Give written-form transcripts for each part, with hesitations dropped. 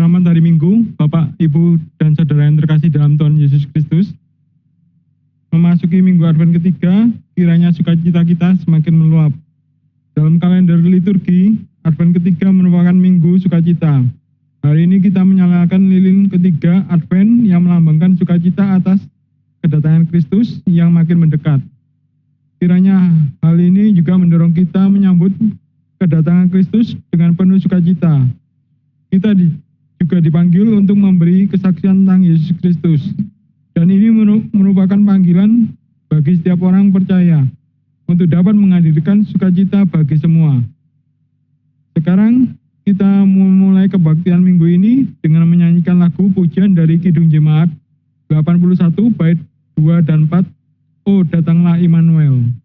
Selamat hari Minggu, Bapak, Ibu, dan Saudara yang terkasih dalam Tuhan Yesus Kristus. Memasuki Minggu Advent ketiga, kiranya sukacita kita semakin meluap. Dalam kalender liturgi, Advent ketiga merupakan Minggu sukacita. Hari ini kita menyalakan lilin ketiga Advent yang melambangkan sukacita atas kedatangan Kristus yang makin mendekat. Kiranya hal ini juga mendorong kita menyambut kedatangan Kristus dengan penuh sukacita. Kita juga dipanggil untuk memberi kesaksian tentang Yesus Kristus. Dan ini merupakan panggilan bagi setiap orang percaya untuk dapat menghadirkan sukacita bagi semua. Sekarang kita memulai kebaktian minggu ini dengan menyanyikan lagu pujian dari Kidung Jemaat 81 bait 2 dan 4, "Oh datanglah Immanuel."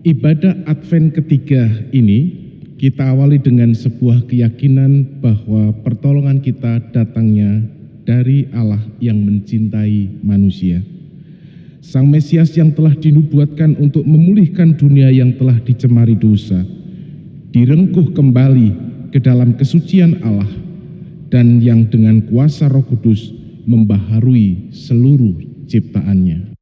Ibadah Advent ketiga ini kita awali dengan sebuah keyakinan bahwa pertolongan kita datangnya dari Allah yang mencintai manusia. Sang Mesias yang telah dinubuatkan untuk memulihkan dunia yang telah dicemari dosa, direngkuh kembali ke dalam kesucian Allah, dan yang dengan kuasa Roh Kudus membaharui seluruh ciptaannya.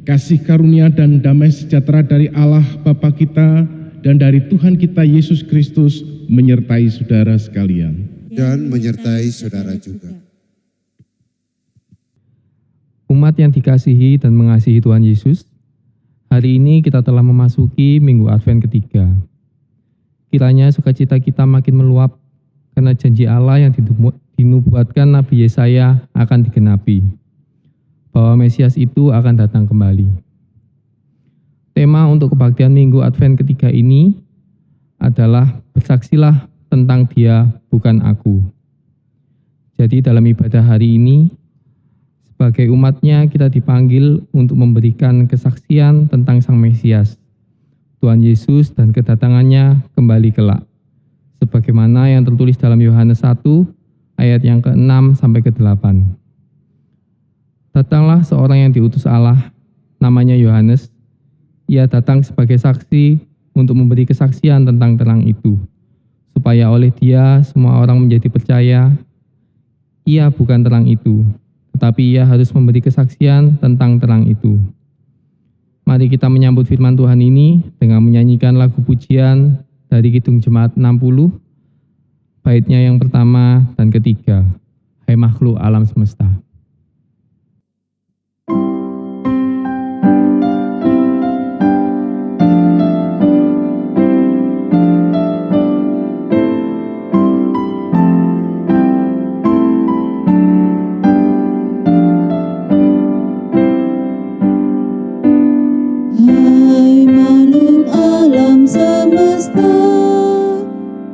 Kasih karunia dan damai sejahtera dari Allah Bapa kita dan dari Tuhan kita Yesus Kristus menyertai saudara sekalian. Dan menyertai saudara juga. Umat yang dikasihi dan mengasihi Tuhan Yesus, hari ini kita telah memasuki Minggu Advent ketiga. Kiranya sukacita kita makin meluap karena janji Allah yang dinubuatkan Nabi Yesaya akan digenapi, bahwa Mesias itu akan datang kembali. Tema untuk kebaktian Minggu Advent ketiga ini adalah bersaksilah tentang Dia, bukan aku. Jadi dalam ibadah hari ini, sebagai umatnya kita dipanggil untuk memberikan kesaksian tentang Sang Mesias, Tuhan Yesus dan kedatangannya kembali kelak. Sebagaimana yang tertulis dalam Yohanes 1 ayat yang ke-6 sampai ke-8. Datanglah seorang yang diutus Allah, namanya Yohanes. Ia datang sebagai saksi untuk memberi kesaksian tentang terang itu, supaya oleh dia semua orang menjadi percaya. Ia bukan terang itu, tetapi ia harus memberi kesaksian tentang terang itu. Mari kita menyambut firman Tuhan ini dengan menyanyikan lagu pujian dari Kidung Jemaat 60, baitnya yang pertama dan ketiga, Hai makhluk alam semesta.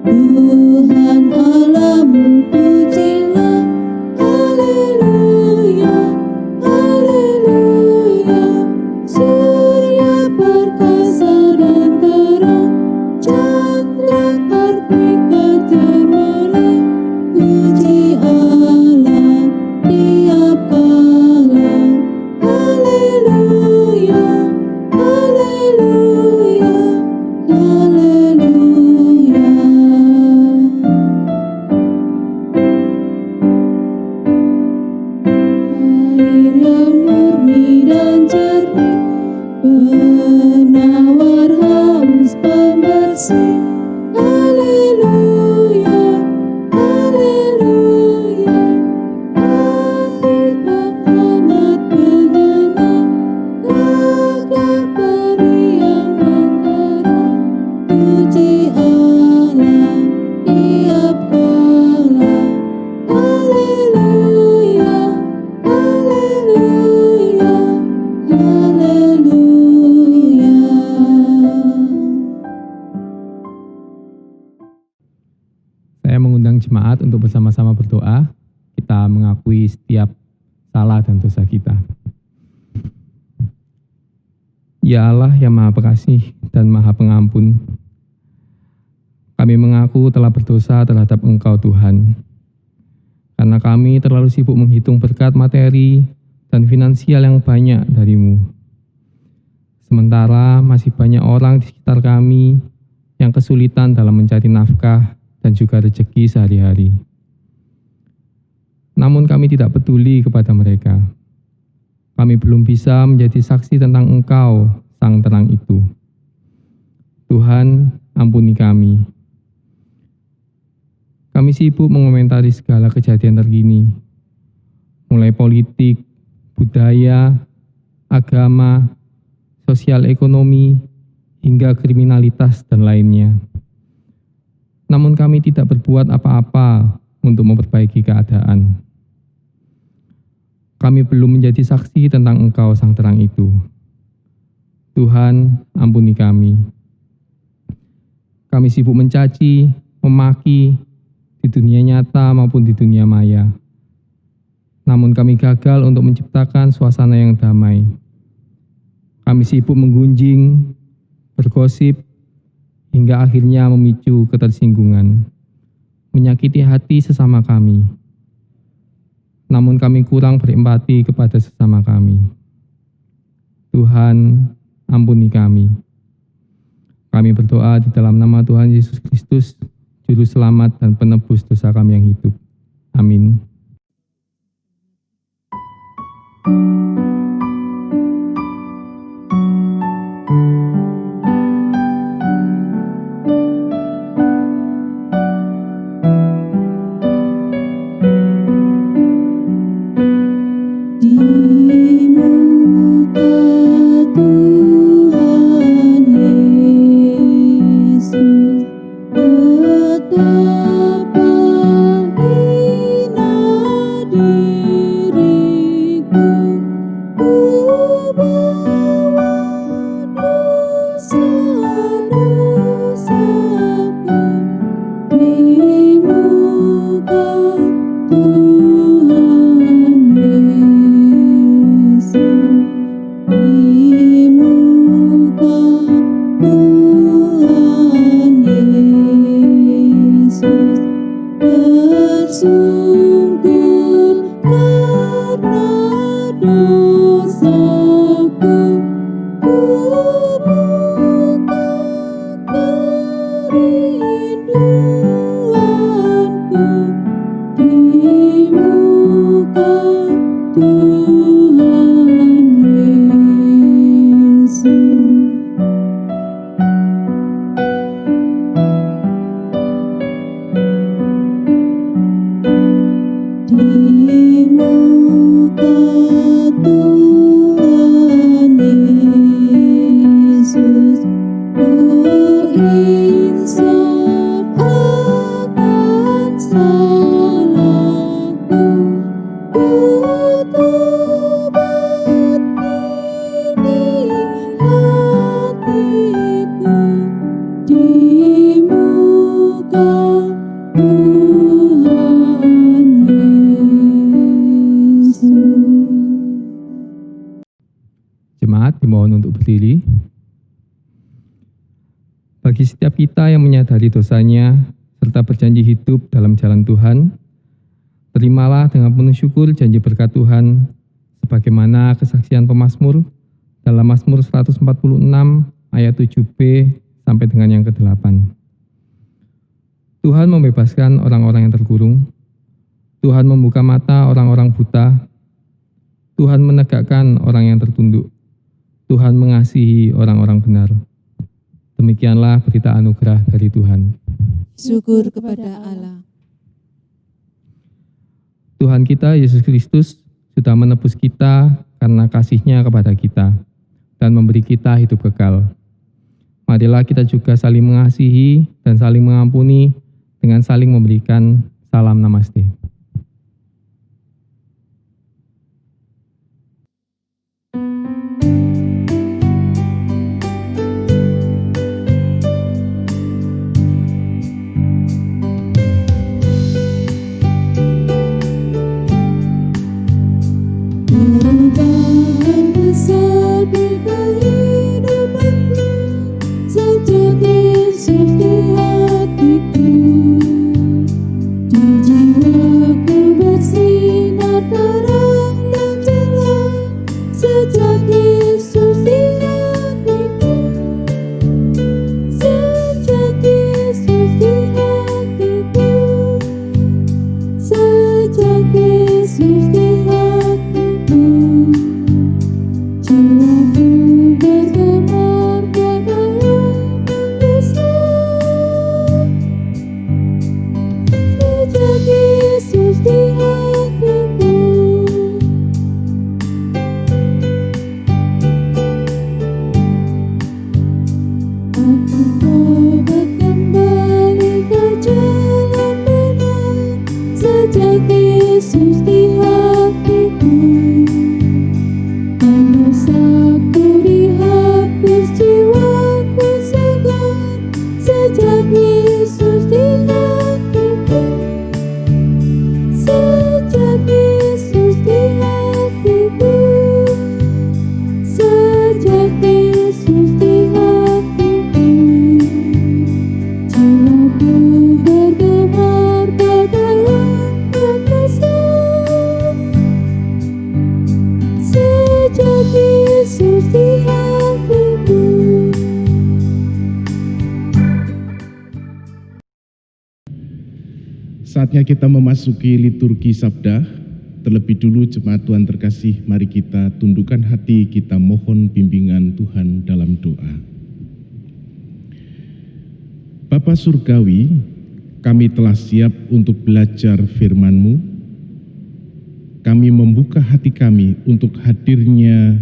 Tuhan Allahmu pujilah, haleluya, haleluya. Surya perkasa dan terang, cakra kartika cemerlang, puji Allah tiap kala, haleluya, haleluya, haleluya. Air yang murni dan jernih, penawar haus pembersih, haleluya, haleluya. Air hangat penyenang, gagah periang dan terang, puji Allah tiap kala, haleluya, haleluya, haleluya. Saya mengundang jemaat untuk bersama-sama berdoa. Kita mengakui setiap salah dan dosa kita. Ya Allah yang Maha Pengasih dan Maha Pengampun, kami mengaku telah berdosa terhadap Engkau Tuhan. Karena kami terlalu sibuk menghitung berkat materi dan finansial yang banyak dari-Mu. Sementara masih banyak orang di sekitar kami yang kesulitan dalam mencari nafkah dan juga rezeki sehari-hari. Namun kami tidak peduli kepada mereka. Kami belum bisa menjadi saksi tentang Engkau, Sang Terang itu. Tuhan, ampuni kami. Kami sibuk mengomentari segala kejadian terkini, mulai politik, budaya, agama, sosial ekonomi, hingga kriminalitas dan lainnya. Namun kami tidak berbuat apa-apa untuk memperbaiki keadaan. Kami belum menjadi saksi tentang Engkau Sang Terang itu. Tuhan, ampuni kami. Kami sibuk mencaci, memaki, di dunia nyata maupun di dunia maya. Namun kami gagal untuk menciptakan suasana yang damai. Kami sibuk menggunjing, bergosip, hingga akhirnya memicu ketersinggungan, menyakiti hati sesama kami. Namun kami kurang berempati kepada sesama kami. Tuhan, ampuni kami. Kami berdoa di dalam nama Tuhan Yesus Kristus, Juru Selamat dan Penebus dosa kami yang hidup. Amin. Di muka Tuhan Yesus, betapa hina diriku, dosaku, ku buka kerinduanku di muka Tuhan Yesus. Di muka Tuhan Yesus, ku insaf akan salahku, ku tobat kini hatiku di muka Tuhan Yesus. Jemaat dimohon untuk berdiri. Bagi setiap kita yang menyadari dosanya serta berjanji hidup dalam jalan Tuhan, terimalah dengan penuh syukur janji berkat Tuhan sebagaimana kesaksian pemazmur dalam Mazmur 146 ayat 7b sampai dengan yang ke-8. Tuhan membebaskan orang-orang yang terkurung. Tuhan membuka mata orang-orang buta. Tuhan menegakkan orang yang tertunduk. Tuhan mengasihi orang-orang benar. Demikianlah berita anugerah dari Tuhan. Syukur kepada Allah. Tuhan kita Yesus Kristus sudah menebus kita karena kasih-Nya kepada kita dan memberi kita hidup kekal. Marilah kita juga saling mengasihi dan saling mengampuni dengan saling memberikan salam namaste. Perubahan besar di kehidupanku sejak Yesus di hatiku. Di jiwaku bersinar terang yang jelas sejak Yesus di hatiku. Sejak Yesus di hatiku. Sejak Yesus di hatiku. Jiwaku bergemar pada yang besar. Sejak Yesus di hatiku. Aku tobat kembali ke jalan benar sejak Yesus di hatiku. Dan dosaku dihapus, jiwaku segar sejak Yesus di hatiku. Sejak Yesus di hatiku. Sejak Yesus di hatiku. Jiwaku bergemar pada yang besar. Sejak Yesus di hatiku. Saatnya kita memasuki liturgi sabda. Terlebih dulu jemaat Tuhan terkasih, mari kita tundukkan hati, kita mohon bimbingan Tuhan dalam doa. Bapa Surgawi, kami telah siap untuk belajar firman-Mu. Kami membuka hati kami untuk hadirnya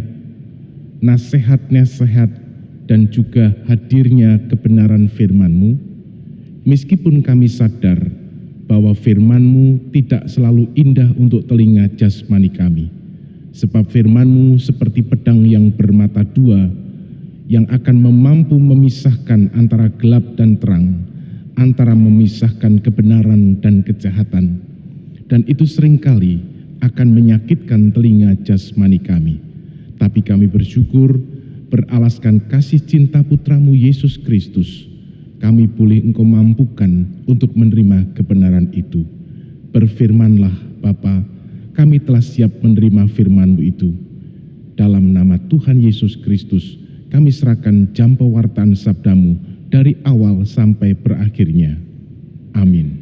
nasihat-nasihat dan juga hadirnya kebenaran firman-Mu. Meskipun kami sadar bahwa firman-Mu tidak selalu indah untuk telinga jasmani kami. Sebab firman-Mu seperti pedang yang bermata dua, yang akan mampu memisahkan antara gelap dan terang, antara memisahkan kebenaran dan kejahatan. Dan itu seringkali akan menyakitkan telinga jasmani kami. Tapi kami bersyukur beralaskan kasih cinta Putra-Mu Yesus Kristus, kami boleh Engkau mampukan untuk menerima kebenaran itu. Berfirmanlah Bapa, kami telah siap menerima firman-Mu itu. Dalam nama Tuhan Yesus Kristus, kami serahkan jam pewartaan sabda-Mu dari awal sampai berakhirnya. Amin.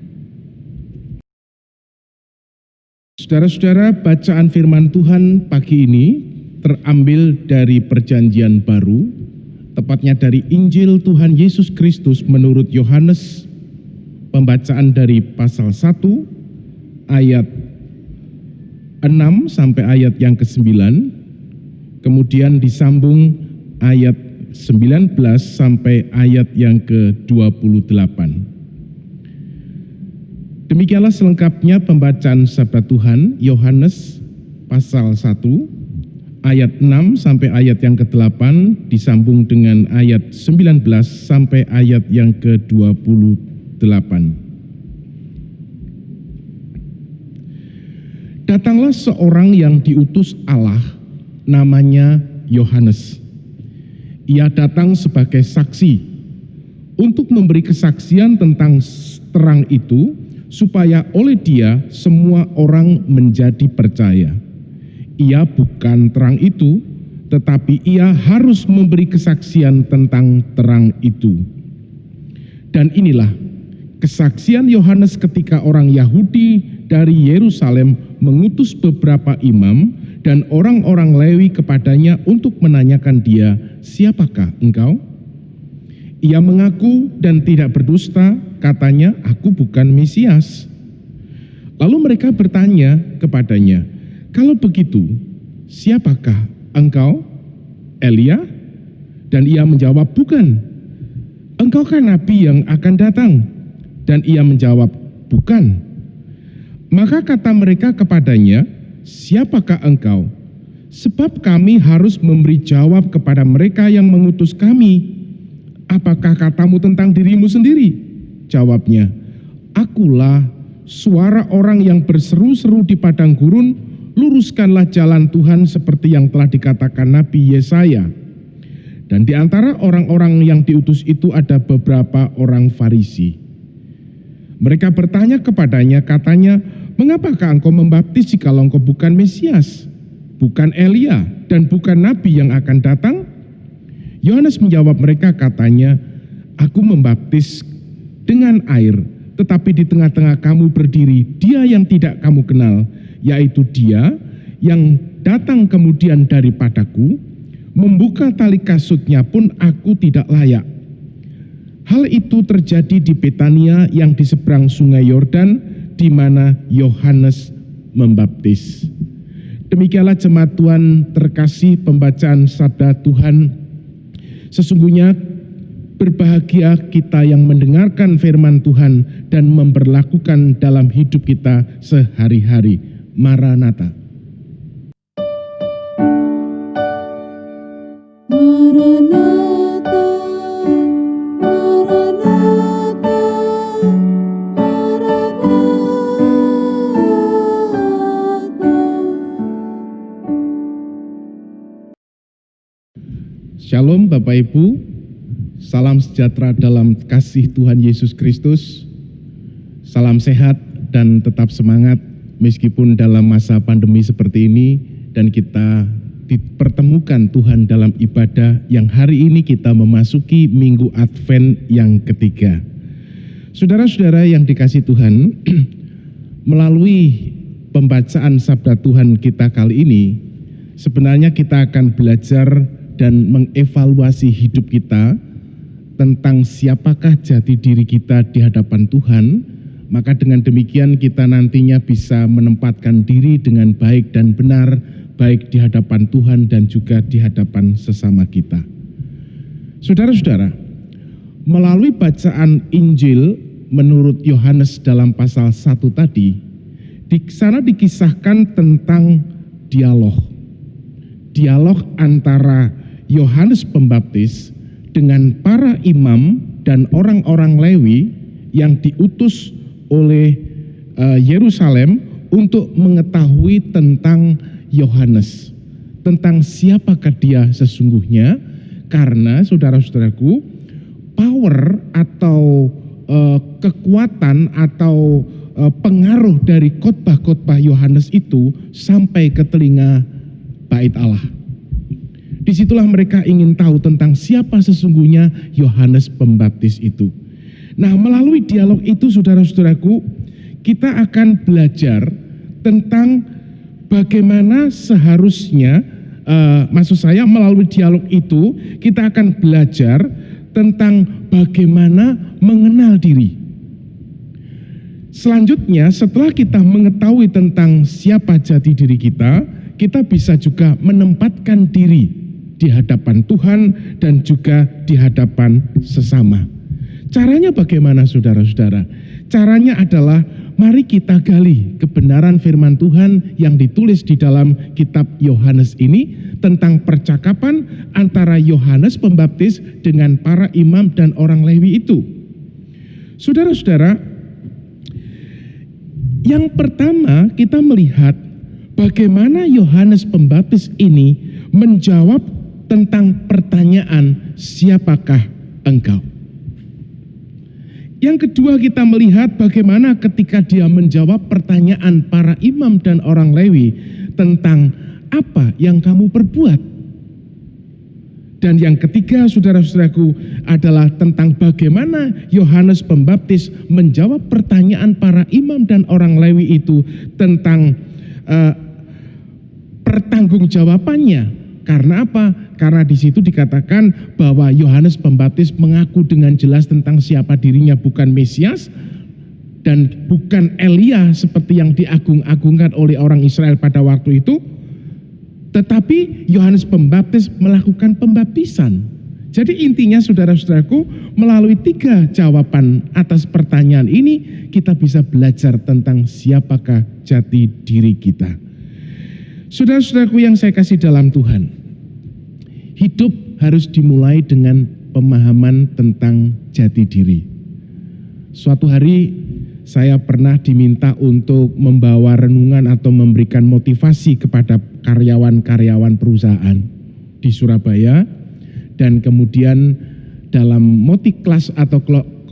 Saudara-saudara, bacaan firman Tuhan pagi ini terambil dari Perjanjian Baru, tepatnya dari Injil Tuhan Yesus Kristus menurut Yohanes, pembacaan dari pasal 1 ayat 6 sampai ayat yang ke-9, kemudian disambung ayat 19 sampai ayat yang ke-28. Demikianlah selengkapnya pembacaan sabda Tuhan, Yohanes pasal 1 ayat 6 sampai ayat yang ke-8 disambung dengan ayat 19 sampai ayat yang ke-28. Datanglah seorang yang diutus Allah, namanya Yohanes. Ia datang sebagai saksi untuk memberi kesaksian tentang terang itu, supaya oleh dia semua orang menjadi percaya. Ia bukan terang itu, tetapi ia harus memberi kesaksian tentang terang itu. Dan inilah kesaksian Yohanes ketika orang Yahudi dari Yerusalem mengutus beberapa imam dan orang-orang Lewi kepadanya untuk menanyakan dia, "Siapakah engkau?" Ia mengaku dan tidak berdusta, katanya, "Aku bukan Mesias." Lalu mereka bertanya kepadanya, "Kalau begitu, siapakah engkau? Elia?" Dan ia menjawab, "Bukan." "Engkau kan nabi yang akan datang?" Dan ia menjawab, "Bukan." Maka kata mereka kepadanya, "Siapakah engkau? Sebab kami harus memberi jawab kepada mereka yang mengutus kami. Apakah katamu tentang dirimu sendiri?" Jawabnya, "Akulah suara orang yang berseru-seru di padang gurun, luruskanlah jalan Tuhan seperti yang telah dikatakan Nabi Yesaya." Dan di antara orang-orang yang diutus itu ada beberapa orang Farisi. Mereka bertanya kepadanya, katanya, "Mengapakah engkau membaptis jikalau engkau bukan Mesias, bukan Elia, dan bukan Nabi yang akan datang?" Yohanes menjawab mereka, katanya, "Aku membaptis dengan air, tetapi di tengah-tengah kamu berdiri Dia yang tidak kamu kenal, yaitu Dia yang datang kemudian daripadaku, membuka tali kasutnya pun aku tidak layak." Hal itu terjadi di Betania yang di seberang sungai Yordan, di mana Yohanes membaptis. Demikianlah jemaat Tuhan terkasih, pembacaan sabda Tuhan. Sesungguhnya berbahagia kita yang mendengarkan firman Tuhan dan memperlakukan dalam hidup kita sehari-hari. Maranatha. Maranatha, Maranatha, Shalom Bapak Ibu, salam sejahtera dalam kasih Tuhan Yesus Kristus. Salam sehat dan tetap semangat meskipun dalam masa pandemi seperti ini, dan kita dipertemukan Tuhan dalam ibadah yang hari ini kita memasuki Minggu Advent yang ketiga. Saudara-saudara yang dikasihi Tuhan, melalui pembacaan sabda Tuhan kita kali ini, sebenarnya kita akan belajar dan mengevaluasi hidup kita tentang siapakah jati diri kita di hadapan Tuhan. Maka dengan demikian kita nantinya bisa menempatkan diri dengan baik dan benar, baik di hadapan Tuhan dan juga di hadapan sesama kita. Saudara-saudara, melalui bacaan Injil menurut Yohanes dalam pasal 1 tadi, di sana dikisahkan tentang dialog antara Yohanes Pembaptis dengan para imam dan orang-orang Lewi yang diutus oleh Yerusalem untuk mengetahui tentang Yohanes, tentang siapakah dia sesungguhnya. Karena saudara-saudaraku, power atau kekuatan atau pengaruh dari khotbah-khotbah Yohanes itu sampai ke telinga bait Allah. Disitulah mereka ingin tahu tentang siapa sesungguhnya Yohanes Pembaptis itu. Nah, melalui dialog itu saudara-saudaraku, kita akan belajar tentang bagaimana seharusnya, maksud saya melalui dialog itu kita akan belajar tentang bagaimana mengenal diri. Selanjutnya, setelah kita mengetahui tentang siapa jati diri kita, kita bisa juga menempatkan diri di hadapan Tuhan dan juga di hadapan sesama. Caranya bagaimana saudara-saudara? Caranya adalah mari kita gali kebenaran firman Tuhan yang ditulis di dalam kitab Yohanes ini tentang percakapan antara Yohanes Pembaptis dengan para imam dan orang Lewi itu. Saudara-saudara, yang pertama kita melihat bagaimana Yohanes Pembaptis ini menjawab tentang pertanyaan, siapakah engkau? Yang kedua kita melihat bagaimana ketika dia menjawab pertanyaan para imam dan orang Lewi tentang apa yang kamu perbuat. Dan yang ketiga saudara-saudaraku adalah tentang bagaimana Yohanes Pembaptis menjawab pertanyaan para imam dan orang Lewi itu tentang pertanggungjawabannya. Karena apa? Karena di situ dikatakan bahwa Yohanes Pembaptis mengaku dengan jelas tentang siapa dirinya bukan Mesias dan bukan Elia seperti yang diagung-agungkan oleh orang Israel pada waktu itu. Tetapi Yohanes Pembaptis melakukan pembaptisan. Jadi intinya saudara-saudaraku, melalui 3 jawaban atas pertanyaan ini kita bisa belajar tentang siapakah jati diri kita. Saudara-saudaraku yang saya kasih dalam Tuhan, hidup harus dimulai dengan pemahaman tentang jati diri. Suatu hari saya pernah diminta untuk membawa renungan atau memberikan motivasi kepada karyawan-karyawan perusahaan di Surabaya, dan kemudian dalam kelas atau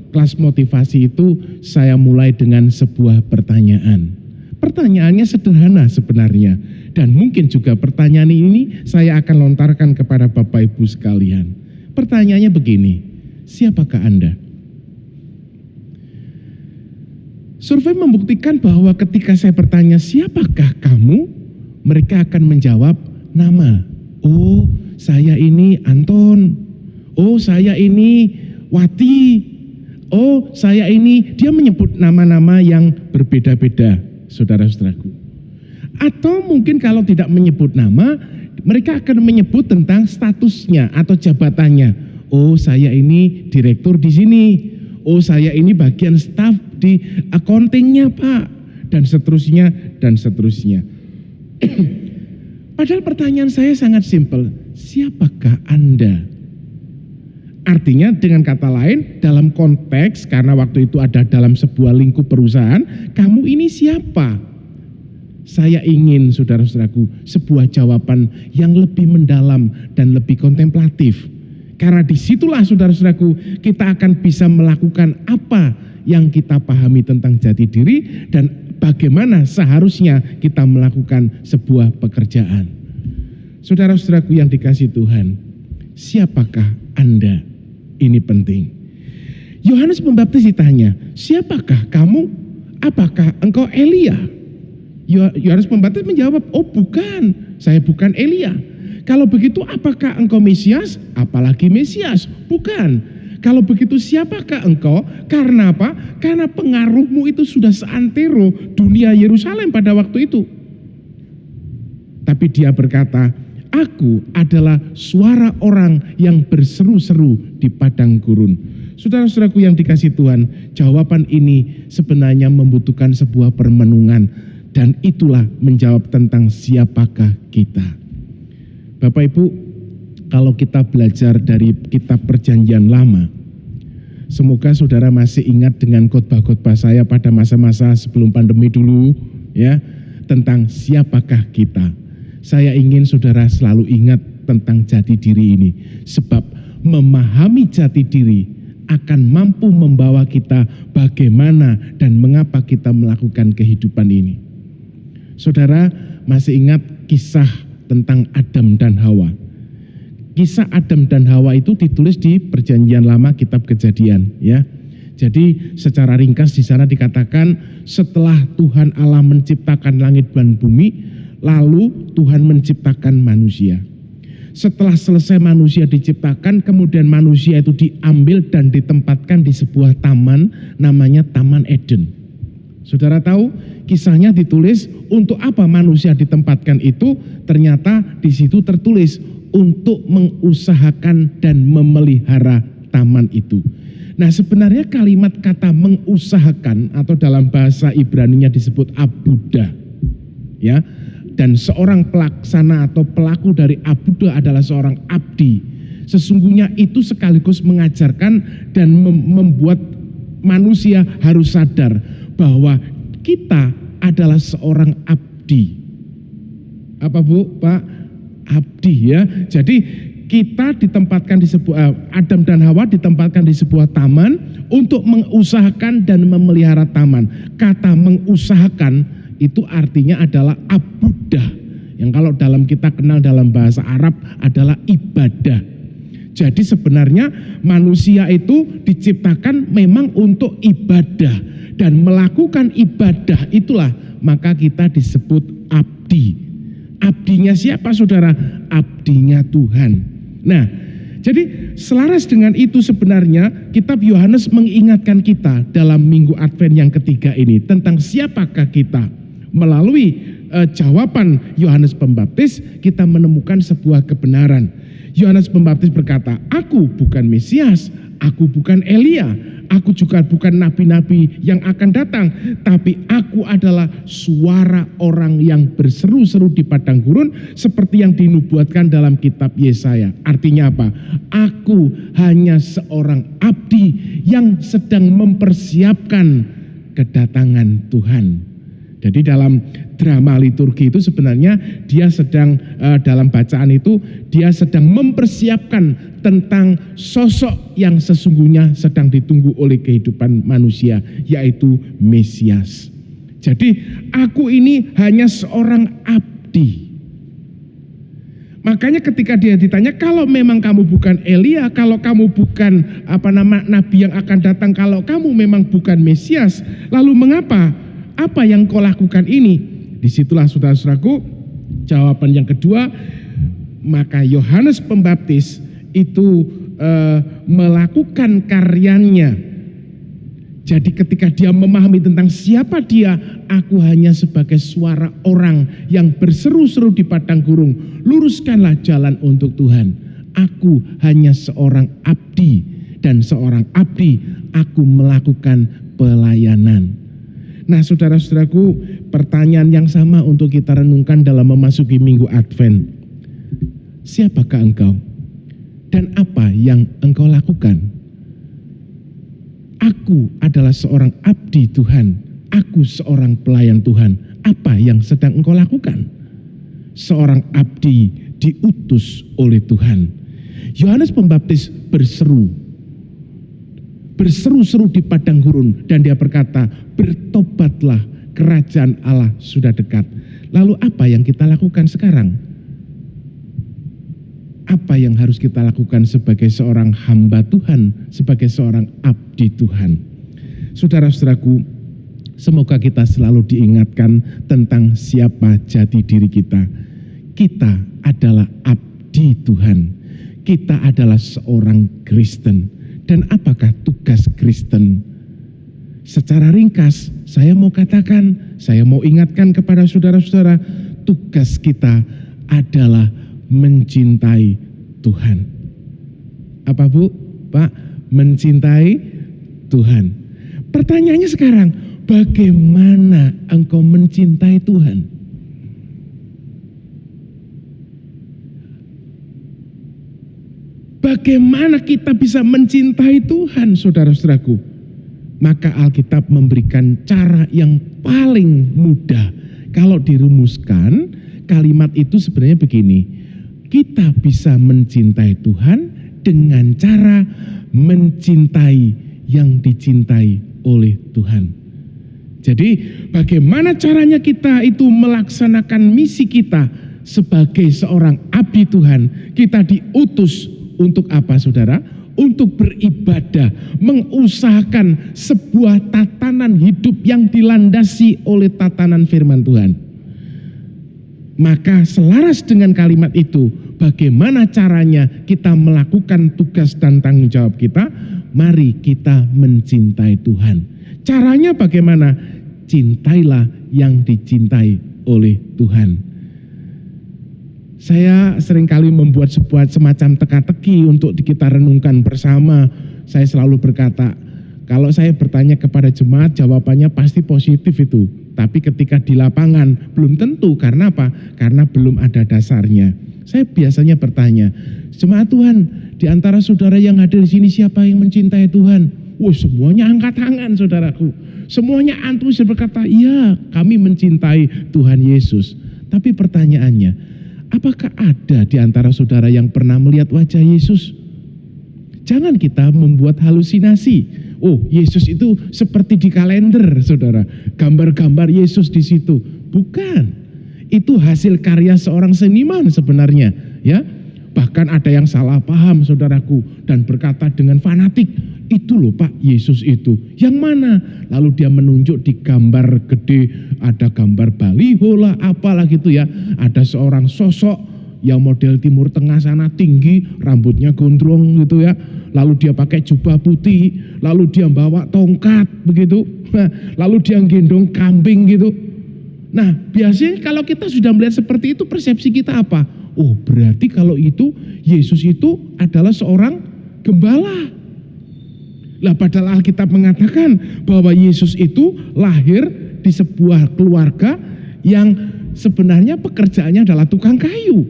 kelas motivasi itu saya mulai dengan sebuah pertanyaan. Pertanyaannya sederhana sebenarnya, dan mungkin juga pertanyaan ini saya akan lontarkan kepada Bapak Ibu sekalian. Pertanyaannya begini, siapakah Anda? Survei membuktikan bahwa ketika saya bertanya siapakah kamu, mereka akan menjawab nama. Oh, saya ini Anton. Oh, saya ini Wati. Oh, saya ini, dia menyebut nama-nama yang berbeda-beda, saudara-saudaraku. Atau mungkin kalau tidak menyebut nama, mereka akan menyebut tentang statusnya atau jabatannya. Oh, saya ini direktur di sini. Oh, saya ini bagian staf di accountingnya, Pak, dan seterusnya dan seterusnya. Padahal pertanyaan saya sangat simpel, siapakah Anda? Artinya dengan kata lain, dalam konteks karena waktu itu ada dalam sebuah lingkup perusahaan, kamu ini siapa? Saya ingin saudara-saudaraku sebuah jawaban yang lebih mendalam dan lebih kontemplatif. Karena disitulah saudara-saudaraku kita akan bisa melakukan apa yang kita pahami tentang jati diri dan bagaimana seharusnya kita melakukan sebuah pekerjaan. Saudara-saudaraku yang dikasihi Tuhan, siapakah Anda? Ini penting. Yohanes Pembaptis ditanya, siapakah kamu? Apakah engkau Elia? Yohanes Pembaptis menjawab, oh bukan, saya bukan Elia. Kalau begitu apakah engkau Mesias? Apalagi Mesias? Bukan. Kalau begitu siapakah engkau? Karena apa? Karena pengaruhmu itu sudah seantero dunia Yerusalem pada waktu itu. Tapi dia berkata, aku adalah suara orang yang berseru-seru di padang gurun. Saudara-saudaraku yang dikasihi Tuhan, jawaban ini sebenarnya membutuhkan sebuah permenungan, dan itulah menjawab tentang siapakah kita. Bapak Ibu, kalau kita belajar dari kitab Perjanjian Lama, semoga saudara masih ingat dengan khotbah-khotbah saya pada masa-masa sebelum pandemi dulu, ya, tentang siapakah kita. Saya ingin saudara selalu ingat tentang jati diri ini, sebab memahami jati diri akan mampu membawa kita bagaimana dan mengapa kita melakukan kehidupan ini. Saudara masih ingat kisah tentang Adam dan Hawa? Kisah Adam dan Hawa itu ditulis di Perjanjian Lama kitab Kejadian, ya. Jadi secara ringkas di sana dikatakan setelah Tuhan Allah menciptakan langit dan bumi, lalu Tuhan menciptakan manusia. Setelah selesai manusia diciptakan, kemudian manusia itu diambil dan ditempatkan di sebuah taman namanya Taman Eden. Saudara tahu kisahnya ditulis untuk apa manusia ditempatkan itu? Ternyata di situ tertulis untuk mengusahakan dan memelihara taman itu. Nah, sebenarnya kalimat kata mengusahakan atau dalam bahasa Ibrani-nya disebut abuda, ya. Dan seorang pelaksana atau pelaku dari abuda adalah seorang abdi. Sesungguhnya itu sekaligus mengajarkan dan membuat manusia harus sadar bahwa kita adalah seorang abdi. Apa Bu, Pak? Abdi, ya. Jadi kita ditempatkan di sebuah, Adam dan Hawa ditempatkan di sebuah taman untuk mengusahakan dan memelihara taman. Kata mengusahakan itu artinya adalah abudah, yang kalau dalam kita kenal dalam bahasa Arab adalah ibadah. Jadi sebenarnya manusia itu diciptakan memang untuk ibadah, dan melakukan ibadah itulah maka kita disebut abdi. Abdinya siapa saudara? Abdinya Tuhan. Nah, jadi selaras dengan itu sebenarnya kitab Yohanes mengingatkan kita dalam Minggu Advent yang ketiga ini tentang siapakah kita. Melalui jawaban Yohanes Pembaptis kita menemukan sebuah kebenaran. Yohanes Pembaptis berkata, "Aku bukan Mesias, aku bukan Elia, aku juga bukan nabi-nabi yang akan datang, tapi aku adalah suara orang yang berseru-seru di padang gurun seperti yang dinubuatkan dalam kitab Yesaya." Artinya apa? Aku hanya seorang abdi yang sedang mempersiapkan kedatangan Tuhan. Jadi dalam drama liturgi itu sebenarnya dia sedang dalam bacaan itu dia sedang mempersiapkan tentang sosok yang sesungguhnya sedang ditunggu oleh kehidupan manusia, yaitu Mesias. Jadi aku ini hanya seorang abdi. Makanya ketika dia ditanya, kalau memang kamu bukan Elia, kalau kamu bukan nabi yang akan datang, kalau kamu memang bukan Mesias, lalu mengapa? Apa yang kau lakukan ini? Disitulah saudara-saudaraku jawaban yang kedua. Maka Yohanes Pembaptis itu melakukan karyanya. Jadi ketika dia memahami tentang siapa dia, aku hanya sebagai suara orang yang berseru-seru di padang gurun, luruskanlah jalan untuk Tuhan. Aku hanya seorang abdi, dan seorang abdi aku melakukan pelayanan. Nah, saudara-saudaraku, pertanyaan yang sama untuk kita renungkan dalam memasuki Minggu Advent. Siapakah engkau? Dan apa yang engkau lakukan? Aku adalah seorang abdi Tuhan. Aku seorang pelayan Tuhan. Apa yang sedang engkau lakukan? Seorang abdi diutus oleh Tuhan. Yohanes Pembaptis berseru-seru di padang gurun, dan dia berkata, bertobatlah, kerajaan Allah sudah dekat. Lalu apa yang kita lakukan sekarang? Apa yang harus kita lakukan sebagai seorang hamba Tuhan, sebagai seorang abdi Tuhan? Saudara-saudaraku, semoga kita selalu diingatkan tentang siapa jati diri kita. Kita adalah abdi Tuhan. Kita adalah seorang Kristen. Dan apakah tugas Kristen? Secara ringkas, saya mau katakan, saya mau ingatkan kepada saudara-saudara, tugas kita adalah mencintai Tuhan. Apa Bu? Pak? Mencintai Tuhan. Pertanyaannya sekarang, bagaimana engkau mencintai Tuhan? Bagaimana kita bisa mencintai Tuhan, saudara-saudaraku? Maka Alkitab memberikan cara yang paling mudah. Kalau dirumuskan, kalimat itu sebenarnya begini. Kita bisa mencintai Tuhan dengan cara mencintai yang dicintai oleh Tuhan. Jadi bagaimana caranya kita itu melaksanakan misi kita sebagai seorang abdi Tuhan? Kita diutus untuk apa, saudara? Untuk beribadah, mengusahakan sebuah tatanan hidup yang dilandasi oleh tatanan firman Tuhan. Maka selaras dengan kalimat itu, bagaimana caranya kita melakukan tugas dan tanggung jawab kita? Mari kita mencintai Tuhan. Caranya bagaimana? Cintailah yang dicintai oleh Tuhan. Saya seringkali membuat sebuah semacam teka-teki untuk kita renungkan bersama. Saya selalu berkata, kalau saya bertanya kepada jemaat, jawabannya pasti positif itu. Tapi ketika di lapangan belum tentu. Karena apa? Karena belum ada dasarnya. Saya biasanya bertanya, jemaat Tuhan, di antara saudara yang hadir di sini siapa yang mencintai Tuhan? Semuanya angkat tangan, saudaraku. Semuanya antusias berkata, iya, kami mencintai Tuhan Yesus. Tapi pertanyaannya, apakah ada di antara saudara yang pernah melihat wajah Yesus? Jangan kita membuat halusinasi. Yesus itu seperti di kalender, saudara. Gambar-gambar Yesus di situ. Bukan. Itu hasil karya seorang seniman sebenarnya, ya. Bahkan ada yang salah paham, saudaraku, dan berkata dengan fanatik, itu loh Pak, Yesus itu. Yang mana? Lalu dia menunjuk di gambar gede, ada gambar baliho lah, apalah gitu ya. Ada seorang sosok yang model Timur Tengah sana, tinggi, rambutnya gondrong gitu ya. Lalu dia pakai jubah putih, lalu dia bawa tongkat begitu. Lalu dia gendong kambing gitu. Nah, biasanya kalau kita sudah melihat seperti itu, persepsi kita apa? Berarti kalau itu Yesus itu adalah seorang gembala. Lah padahal Alkitab mengatakan bahwa Yesus itu lahir di sebuah keluarga yang sebenarnya pekerjaannya adalah tukang kayu.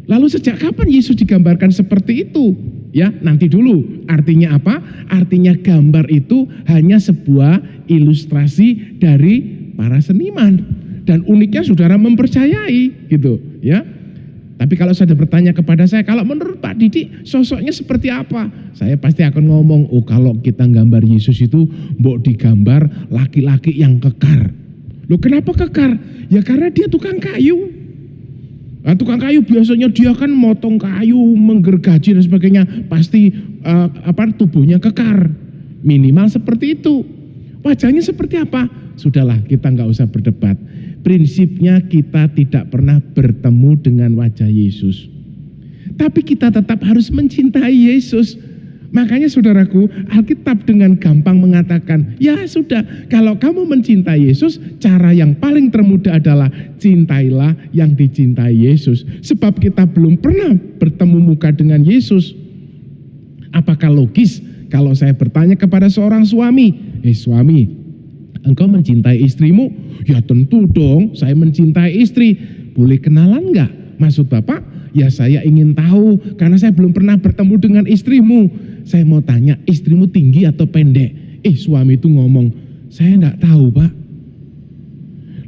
Lalu sejak kapan Yesus digambarkan seperti itu? Ya, nanti dulu. Artinya apa? Artinya gambar itu hanya sebuah ilustrasi dari para seniman. Dan uniknya saudara mempercayai gitu ya. Tapi kalau saya bertanya kepada saya, kalau menurut Pak Didi sosoknya seperti apa? Saya pasti akan ngomong, kalau kita gambar Yesus itu mbok digambar laki-laki yang kekar. Loh kenapa kekar? Ya karena dia tukang kayu. Nah, tukang kayu biasanya dia kan motong kayu, menggergaji dan sebagainya. Pasti tubuhnya kekar. Minimal seperti itu. Wajahnya seperti apa? Sudahlah, kita nggak usah berdebat. Prinsipnya kita tidak pernah bertemu dengan wajah Yesus. Tapi kita tetap harus mencintai Yesus. Makanya saudaraku, Alkitab dengan gampang mengatakan, ya sudah, kalau kamu mencintai Yesus, cara yang paling termudah adalah cintailah yang dicintai Yesus. Sebab kita belum pernah bertemu muka dengan Yesus. Apakah logis kalau saya bertanya kepada seorang suami, suami, engkau mencintai istrimu? Ya tentu dong, saya mencintai istri. Boleh kenalan enggak? Maksud Bapak, ya saya ingin tahu karena saya belum pernah bertemu dengan istrimu. Saya mau tanya, istrimu tinggi atau pendek? Suami itu ngomong, saya enggak tahu Pak.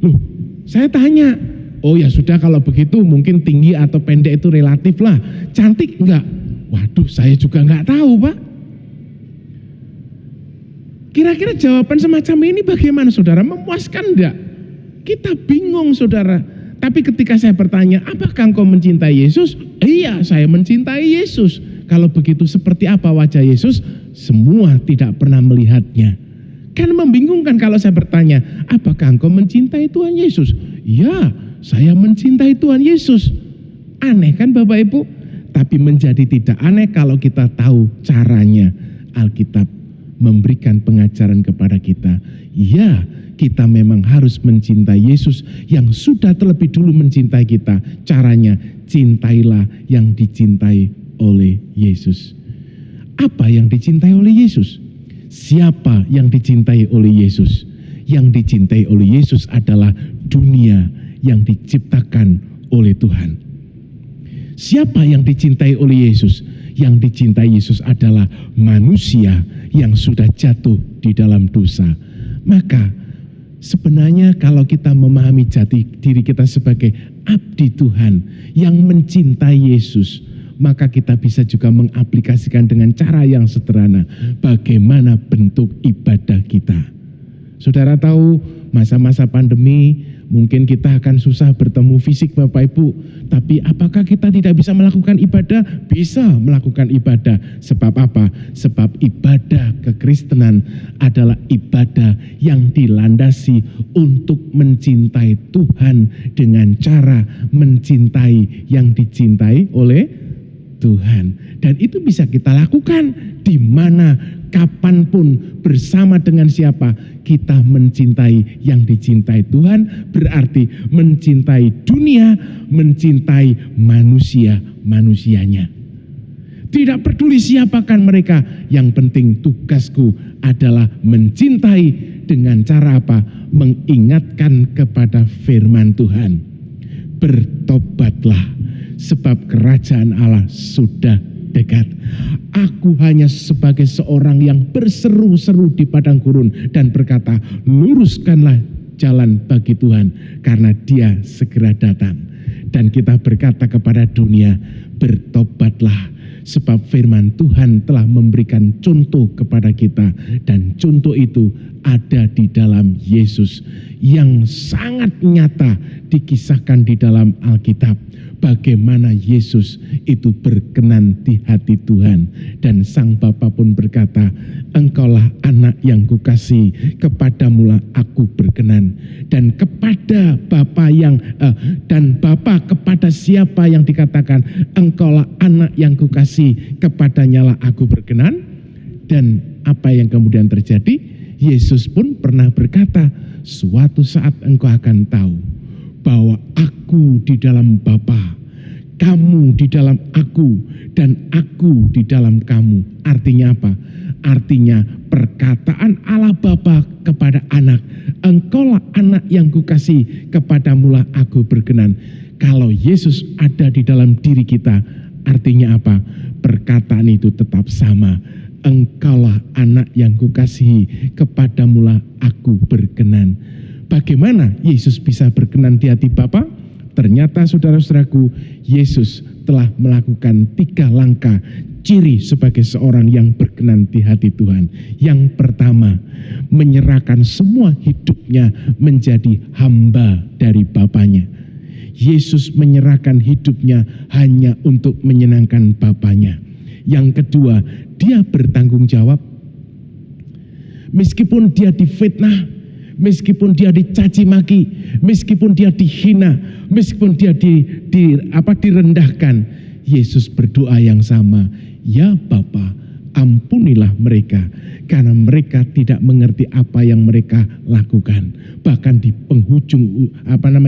Loh, saya tanya, ya sudah kalau begitu mungkin tinggi atau pendek itu relatif lah. Cantik enggak? Waduh, saya juga enggak tahu Pak. Kira-kira jawaban semacam ini bagaimana saudara? Memuaskan enggak? Kita bingung saudara. Tapi ketika saya bertanya, apakah engkau mencintai Yesus? Iya, saya mencintai Yesus. Kalau begitu seperti apa wajah Yesus? Semua tidak pernah melihatnya. Kan membingungkan kalau saya bertanya, apakah engkau mencintai Tuhan Yesus? Ya, saya mencintai Tuhan Yesus. Aneh kan Bapak Ibu? Tapi menjadi tidak aneh kalau kita tahu caranya. Alkitab memberikan pengajaran kepada kita. Ya, kita memang harus mencintai Yesus yang sudah terlebih dulu mencintai kita. Caranya, cintailah yang dicintai oleh Yesus. Apa yang dicintai oleh Yesus? Siapa yang dicintai oleh Yesus? Yang dicintai oleh Yesus adalah dunia yang diciptakan oleh Tuhan. Siapa yang dicintai oleh Yesus? Yang dicintai Yesus adalah manusia yang sudah jatuh di dalam dosa. Maka sebenarnya kalau kita memahami jati diri kita sebagai abdi Tuhan yang mencintai Yesus, maka kita bisa juga mengaplikasikan dengan cara yang sederhana bagaimana bentuk ibadah kita. Saudara tahu, masa-masa pandemi mungkin kita akan susah bertemu fisik Bapak Ibu, tapi apakah kita tidak bisa melakukan ibadah? Bisa melakukan ibadah. Sebab apa? Sebab ibadah kekristenan adalah ibadah yang dilandasi untuk mencintai Tuhan dengan cara mencintai yang dicintai oleh Tuhan. Dan itu bisa kita lakukan di mana, kapanpun, bersama dengan siapa. Kita mencintai yang dicintai Tuhan, berarti mencintai dunia, mencintai manusianya. Tidak peduli siapakan mereka, yang penting tugasku adalah mencintai dengan cara apa? Mengingatkan kepada firman Tuhan. Bertobatlah, sebab kerajaan Allah sudah dekat. Aku hanya sebagai seorang yang berseru-seru di padang gurun dan berkata, luruskanlah jalan bagi Tuhan, karena Dia segera datang. Dan kita berkata kepada dunia, bertobatlah, sebab firman Tuhan telah memberikan contoh kepada kita, dan contoh itu ada di dalam Yesus yang sangat nyata dikisahkan di dalam Alkitab. Bagaimana Yesus itu berkenan di hati Tuhan, dan Sang Bapa pun berkata, engkaulah anak yang kukasihi, kepadamulah aku berkenan. Dan kepada Bapa dan Bapa kepada siapa yang dikatakan engkaulah anak yang kukasihi, kepadanyalah aku berkenan. Dan apa yang kemudian terjadi? Yesus pun pernah berkata, suatu saat engkau akan tahu bahwa aku di dalam Bapa, kamu di dalam aku, dan aku di dalam kamu. Artinya apa? Artinya perkataan Allah Bapa kepada anak, engkaulah anak yang kukasihi, kepadamulah aku berkenan. Kalau Yesus ada di dalam diri kita, artinya apa? Perkataan itu tetap sama. Engkaulah anak yang kukasihi, kepadamulah aku berkenan. Bagaimana Yesus bisa berkenan di hati Bapa? Ternyata saudara-saudaraku, Yesus telah melakukan 3 langkah ciri sebagai seorang yang berkenan di hati Tuhan. Yang pertama, menyerahkan semua hidupnya menjadi hamba dari Bapanya. Yesus menyerahkan hidupnya hanya untuk menyenangkan Bapanya. Yang kedua, dia bertanggung jawab. Meskipun dia difitnah, meskipun dia dicaci maki, meskipun dia dihina, meskipun dia direndahkan, Yesus berdoa yang sama, ya Bapa, ampunilah mereka, karena mereka tidak mengerti apa yang mereka lakukan. Bahkan di penghujung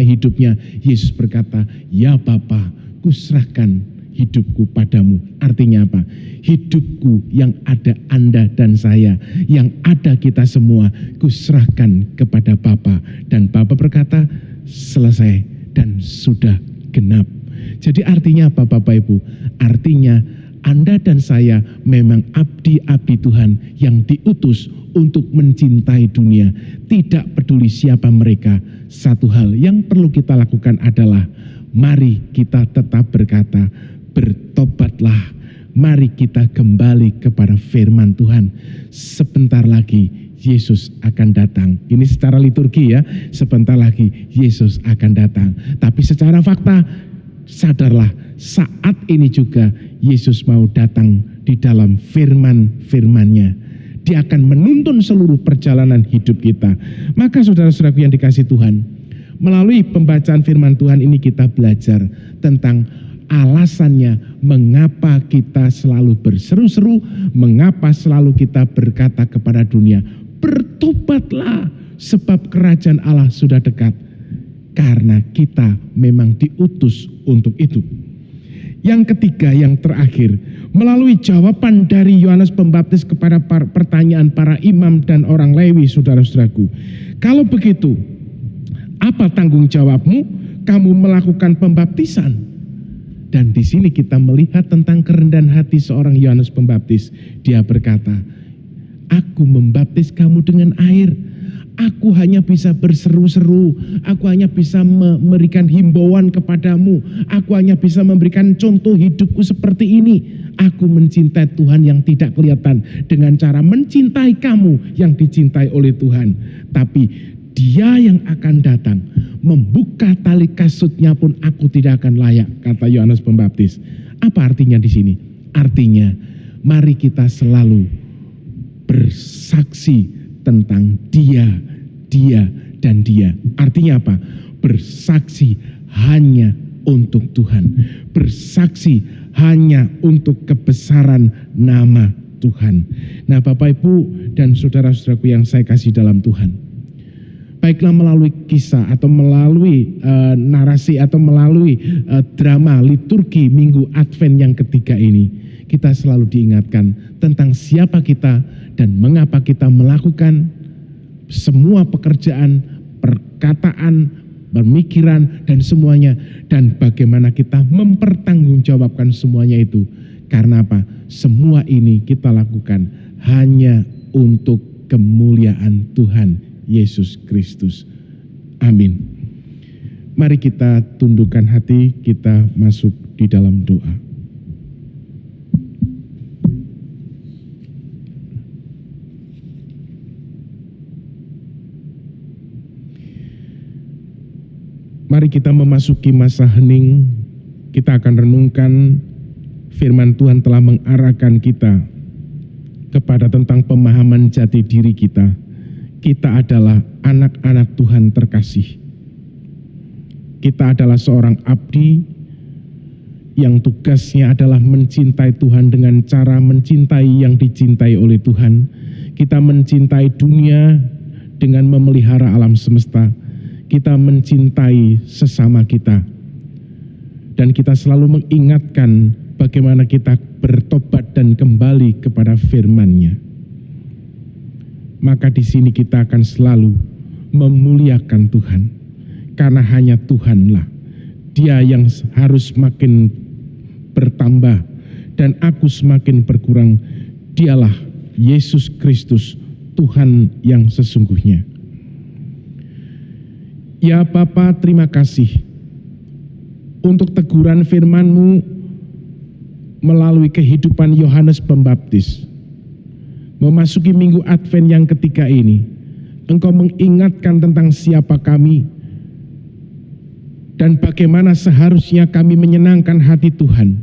hidupnya, Yesus berkata, ya Bapa, kuserahkan hidupku padamu. Artinya apa? Hidupku yang ada Anda dan saya, yang ada kita semua, kuserahkan kepada Bapa. Dan Bapa berkata, selesai dan sudah genap. Jadi artinya apa Bapak Ibu? Artinya Anda dan saya memang abdi-abdi Tuhan yang diutus untuk mencintai dunia. Tidak peduli siapa mereka. Satu hal yang perlu kita lakukan adalah, mari kita tetap berkata, bertobatlah, mari kita kembali kepada firman Tuhan. Sebentar lagi Yesus akan datang. Ini secara liturgi ya, sebentar lagi Yesus akan datang. Tapi secara fakta, sadarlah, saat ini juga Yesus mau datang di dalam firman-firman-Nya. Dia akan menuntun seluruh perjalanan hidup kita. Maka saudara-saudaraku yang dikasihi Tuhan, melalui pembacaan firman Tuhan ini kita belajar tentang alasannya mengapa kita selalu berseru-seru, mengapa selalu kita berkata kepada dunia, bertobatlah sebab kerajaan Allah sudah dekat. Karena kita memang diutus untuk itu. Yang ketiga, yang terakhir, melalui jawaban dari Yohanes Pembaptis kepada pertanyaan para imam dan orang Lewi, saudara-saudaraku. Kalau begitu, apa tanggung jawabmu? Kamu melakukan pembaptisan. Dan di sini kita melihat tentang kerendahan hati seorang Yohanes Pembaptis. Dia berkata, Aku membaptis kamu dengan air. Aku hanya bisa berseru-seru. Aku hanya bisa memberikan himbauan kepadamu. Aku hanya bisa memberikan contoh hidupku seperti ini. Aku mencintai Tuhan yang tidak kelihatan dengan cara mencintai kamu yang dicintai oleh Tuhan. Tapi Dia yang akan datang membuka tali kasutnya pun aku tidak akan layak, kata Yohanes Pembaptis. Apa artinya di sini? Artinya mari kita selalu bersaksi tentang Dia, dan Dia. Artinya apa? Bersaksi hanya untuk Tuhan. Bersaksi hanya untuk kebesaran nama Tuhan. Nah, Bapak Ibu dan saudara-saudaraku yang saya kasih dalam Tuhan, baiklah melalui kisah atau melalui narasi atau melalui drama liturgi Minggu Advent yang ketiga ini, kita selalu diingatkan tentang siapa kita dan mengapa kita melakukan semua pekerjaan, perkataan, pemikiran, dan semuanya, dan bagaimana kita mempertanggungjawabkan semuanya itu. Karena apa? Semua ini kita lakukan hanya untuk kemuliaan Tuhan Yesus Kristus. Amin. Mari kita tundukkan hati, kita masuk di dalam doa. Mari kita memasuki masa hening. Kita akan renungkan firman Tuhan telah mengarahkan kita kepada tentang pemahaman jati diri kita. Kita adalah anak-anak Tuhan terkasih. Kita adalah seorang abdi yang tugasnya adalah mencintai Tuhan dengan cara mencintai yang dicintai oleh Tuhan. Kita mencintai dunia dengan memelihara alam semesta. Kita mencintai sesama kita. Dan kita selalu mengingatkan bagaimana kita bertobat dan kembali kepada firman-Nya. Maka di sini kita akan selalu memuliakan Tuhan. Karena hanya Tuhanlah. Dia yang harus makin bertambah dan aku semakin berkurang. Dialah Yesus Kristus, Tuhan yang sesungguhnya. Ya Bapa, terima kasih untuk teguran firman-Mu melalui kehidupan Yohanes Pembaptis. Memasuki Minggu Advent yang ketiga ini, Engkau mengingatkan tentang siapa kami dan bagaimana seharusnya kami menyenangkan hati Tuhan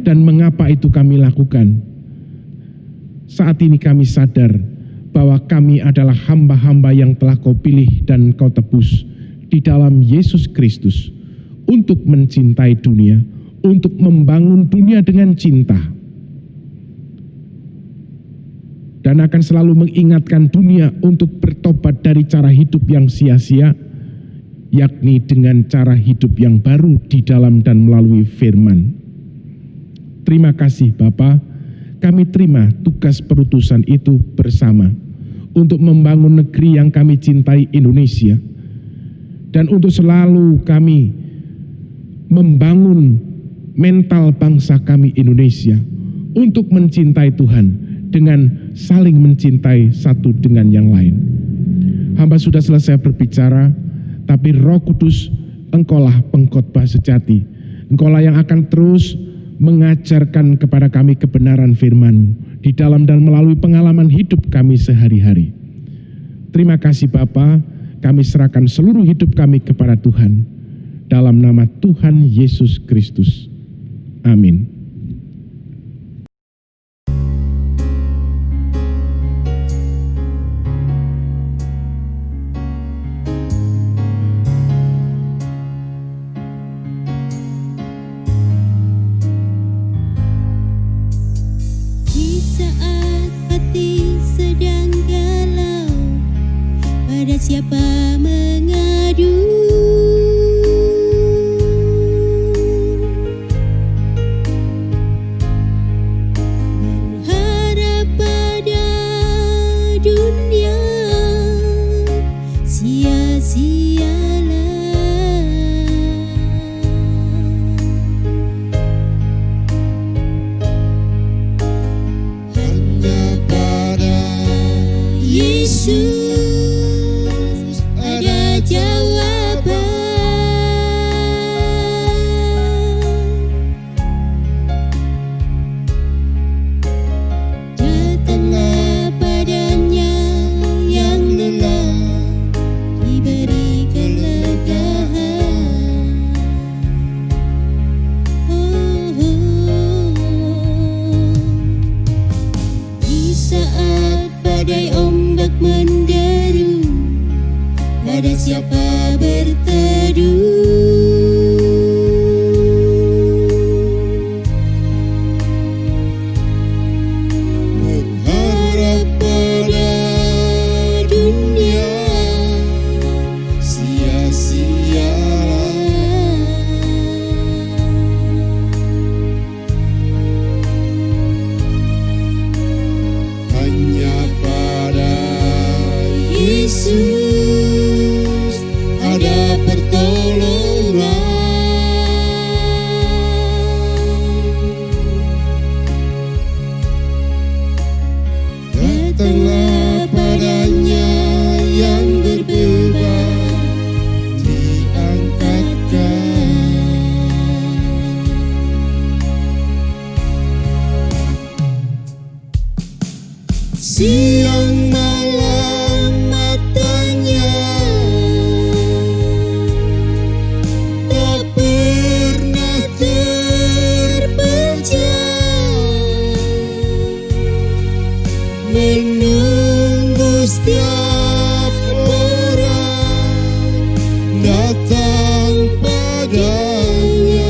dan mengapa itu kami lakukan. Saat ini kami sadar bahwa kami adalah hamba-hamba yang telah Kau pilih dan Kau tebus di dalam Yesus Kristus untuk mencintai dunia, untuk membangun dunia dengan cinta. Dan akan selalu mengingatkan dunia untuk bertobat dari cara hidup yang sia-sia, yakni dengan cara hidup yang baru di dalam dan melalui firman. Terima kasih Bapa, kami terima tugas perutusan itu bersama untuk membangun negeri yang kami cintai, Indonesia, dan untuk selalu kami membangun mental bangsa kami Indonesia untuk mencintai Tuhan dengan saling mencintai satu dengan yang lain. Hamba sudah selesai berbicara, tapi Roh Kudus, Engkaulah pengkhotbah sejati. Engkaulah yang akan terus mengajarkan kepada kami kebenaran firman-Mu di dalam dan melalui pengalaman hidup kami sehari-hari. Terima kasih Bapa, kami serahkan seluruh hidup kami kepada Tuhan. Dalam nama Tuhan Yesus Kristus. Amin. Di saat hati sedang galau, pada siapa mengadu? siang malam matanya tak pernah terpejam, menunggu setiap orang datang padanya.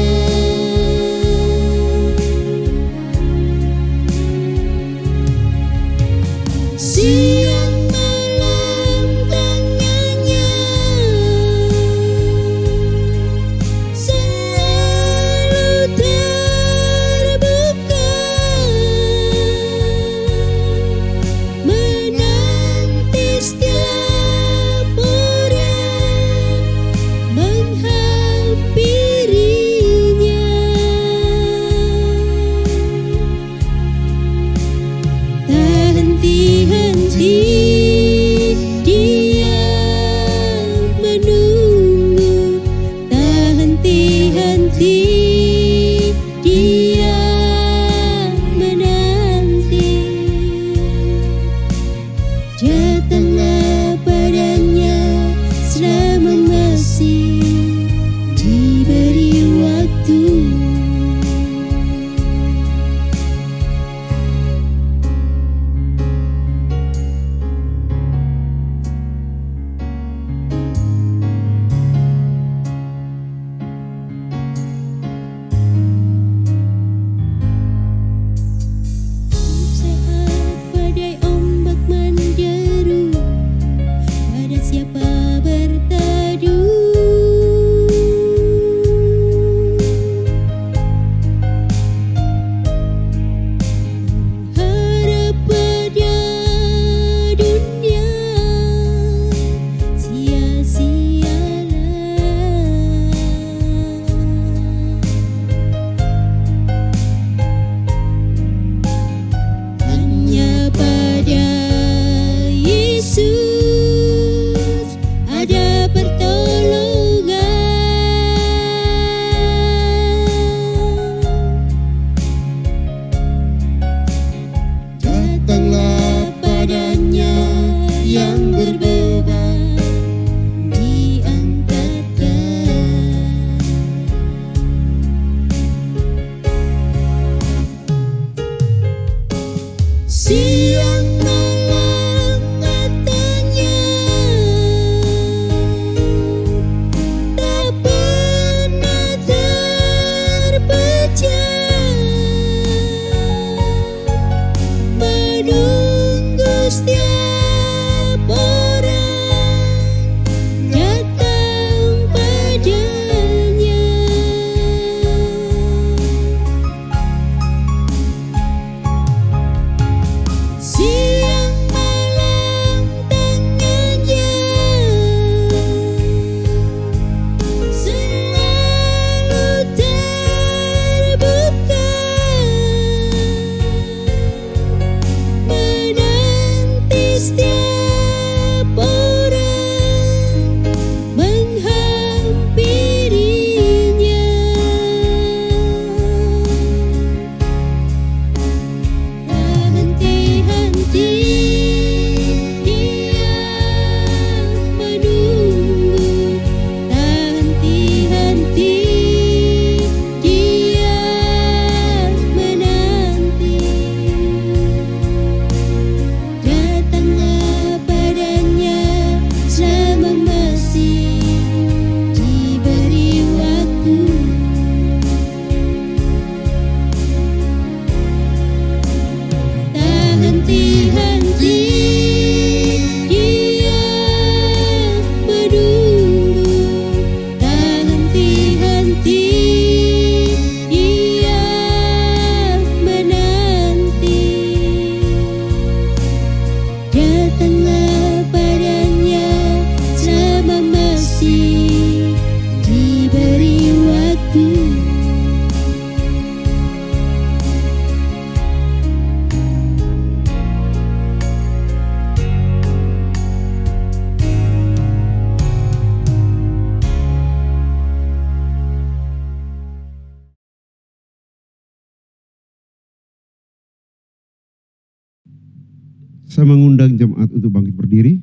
Saya mengundang jemaat untuk bangkit berdiri.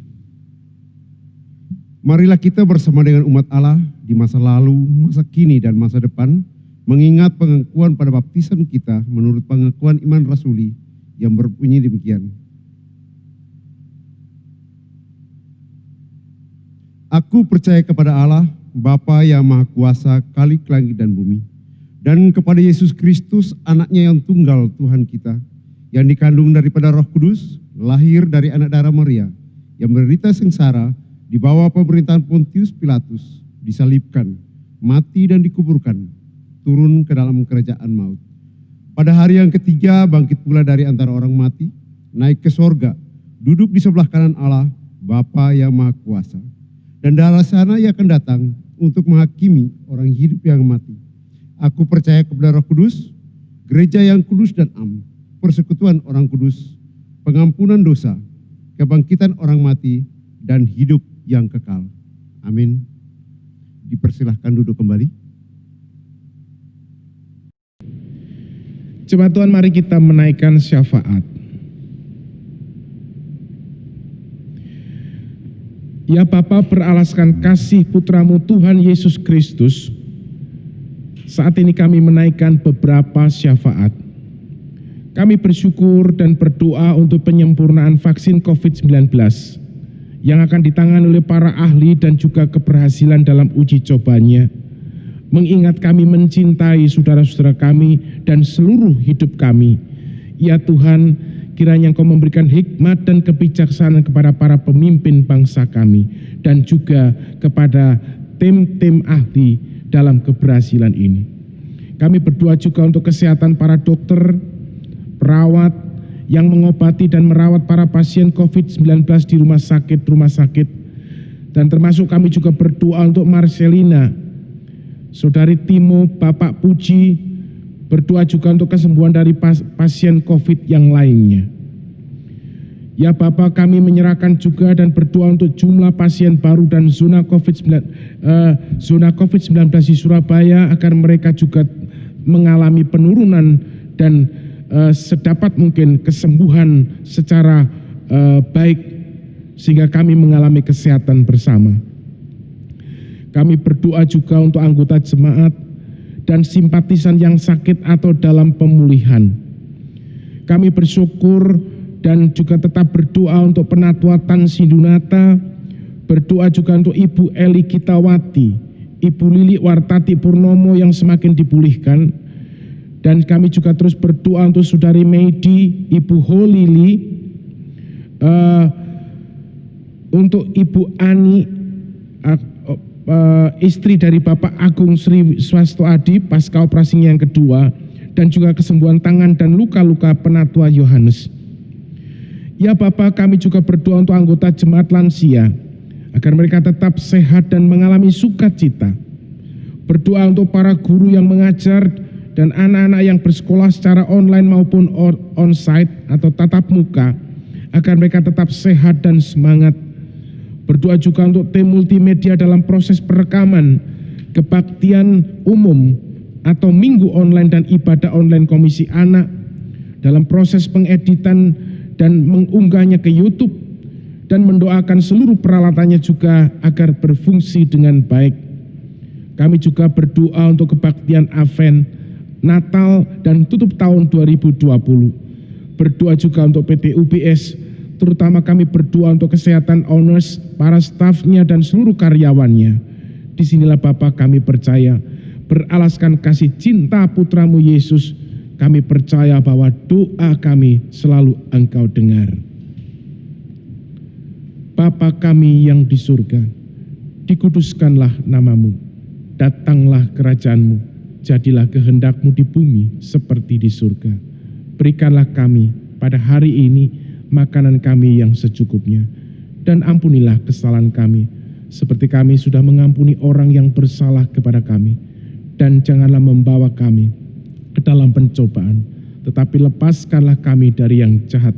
Marilah kita bersama dengan umat Allah di masa lalu, masa kini, dan masa depan, mengingat pengakuan pada baptisan kita menurut pengakuan iman rasuli yang berbunyi demikian. Aku percaya kepada Allah, Bapa yang Maha Kuasa, Khalik langit dan bumi, dan kepada Yesus Kristus, anaknya yang tunggal Tuhan kita, yang dikandung daripada Roh Kudus, lahir dari anak darah Maria, yang menderita sengsara di bawah pemerintahan Pontius Pilatus, disalibkan, mati dan dikuburkan, turun ke dalam kerajaan maut. Pada hari yang ketiga bangkit pula dari antara orang mati, naik ke sorga, duduk di sebelah kanan Allah, Bapa yang Maha Kuasa. Dan dari sana ia akan datang untuk menghakimi orang hidup yang mati. Aku percaya kepada Roh Kudus, gereja yang kudus dan am, persekutuan orang kudus, pengampunan dosa, kebangkitan orang mati, dan hidup yang kekal. Amin. Dipersilahkan duduk kembali. Jemaat Tuhan, mari kita menaikkan syafaat. Ya Bapa, beralaskan kasih Putramu Tuhan Yesus Kristus, saat ini kami menaikkan beberapa syafaat. Kami bersyukur dan berdoa untuk penyempurnaan vaksin COVID-19 yang akan ditangani oleh para ahli dan juga keberhasilan dalam uji cobanya. Mengingat kami mencintai saudara-saudara kami dan seluruh hidup kami. Ya Tuhan, kiranya Engkau memberikan hikmat dan kebijaksanaan kepada para pemimpin bangsa kami dan juga kepada tim-tim ahli dalam keberhasilan ini. Kami berdoa juga untuk kesehatan para dokter, perawat yang mengobati dan merawat para pasien COVID-19 di rumah sakit, dan termasuk kami juga berdoa untuk Marcelina, Saudari Timo, Bapak Puji, berdoa juga untuk kesembuhan dari pasien COVID yang lainnya. Ya Bapak, kami menyerahkan juga dan berdoa untuk jumlah pasien baru dan zona COVID-19 di Surabaya agar mereka juga mengalami penurunan dan sedapat mungkin kesembuhan secara baik sehingga kami mengalami kesehatan bersama. Kami berdoa juga untuk anggota jemaat dan simpatisan yang sakit atau dalam pemulihan. Kami bersyukur dan juga tetap berdoa untuk Penatua Tan Sindunata, berdoa juga untuk Ibu Eli Kitawati, Ibu Lili Wartati Purnomo yang semakin dipulihkan, dan kami juga terus berdoa untuk Saudari Meidi, Ibu Holili, untuk Ibu Ani, istri dari Bapak Agung Sri Swasto Adi pasca operasinya yang kedua, dan juga kesembuhan tangan dan luka-luka Penatua Yohanes. Ya Bapak, kami juga berdoa untuk anggota jemaat lansia agar mereka tetap sehat dan mengalami sukacita. Berdoa untuk para guru yang mengajar dan anak-anak yang bersekolah secara online maupun on-site atau tatap muka agar mereka tetap sehat dan semangat. Berdoa juga untuk tim multimedia dalam proses perekaman kebaktian umum atau minggu online dan ibadah online Komisi Anak, dalam proses pengeditan dan mengunggahnya ke YouTube, dan mendoakan seluruh peralatannya juga agar berfungsi dengan baik. Kami juga berdoa untuk kebaktian Advent, Natal, dan tutup tahun 2020. Berdoa juga untuk PT UBS, terutama kami berdoa untuk kesehatan owners, para stafnya, dan seluruh karyawannya. Disinilah Bapak kami percaya, beralaskan kasih cinta Putramu Yesus, kami percaya bahwa doa kami selalu Engkau dengar. Bapa kami yang di surga, dikuduskanlah namamu, datanglah kerajaanmu, jadilah kehendak-Mu di bumi seperti di surga. Berikanlah kami pada hari ini makanan kami yang secukupnya, dan ampunilah kesalahan kami, seperti kami sudah mengampuni orang yang bersalah kepada kami. Dan janganlah membawa kami ke dalam pencobaan, tetapi lepaskanlah kami dari yang jahat,